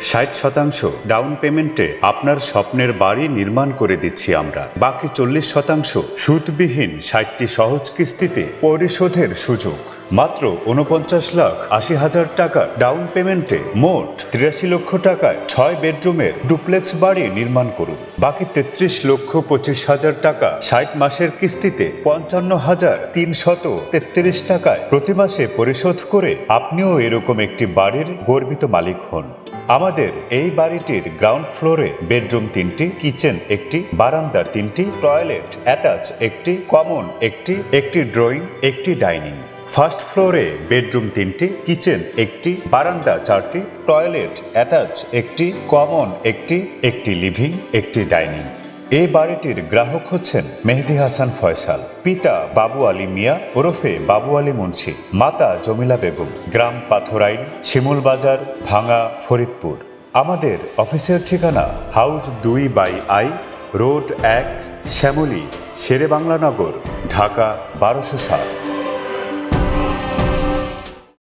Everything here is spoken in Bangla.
60% ডাউন পেমেন্টে আপনার স্বপ্নের বাড়ি নির্মাণ করে দিচ্ছি আমরা। বাকি 40% সুদবিহীন 60টি সহজ কিস্তিতে পরিশোধের সুযোগ। মাত্র 49,80,000 টাকা ডাউন পেমেন্টে মোট 83 লক্ষ টাকায় 6 বেডরুমের ডুপ্লেক্স বাড়ি নির্মাণ করুন। বাকি 33,25,000 টাকা 60 মাসের কিস্তিতে 55,333 টাকায় প্রতি মাসে পরিশোধ করে আপনিও এরকম একটি বাড়ির গর্বিত মালিক হন। আমাদের এই বাড়িটির গ্রাউন্ড ফ্লোরে বেডরুম 3টি, কিচেন 1টি, বারান্দা 3টি, টয়লেট অ্যাটাচ 1টি, কমন 1টি, একটি ড্রয়িং, একটি ডাইনিং। ফার্স্ট ফ্লোরে বেডরুম 3টি, কিচেন 1টি, বারান্দা 4টি, টয়লেট অ্যাটাচ 1টি, কমন 1টি, একটি লিভিং, একটি ডাইনিং। এই বাড়িটির গ্রাহক হচ্ছেন মেহেদি হাসান ফয়সাল, পিতা বাবু আলী মিয়া ওরফে বাবু আলী মুন্সি, মাতা জমিলা বেগম, গ্রাম পাথরাইল, শিমুলবাজার, ভাঙা, ফরিদপুর। আমাদের অফিসের ঠিকানা house 2/I, road 1, Shyamoli, Sher-e-Bangla Nagar, Dhaka 1207।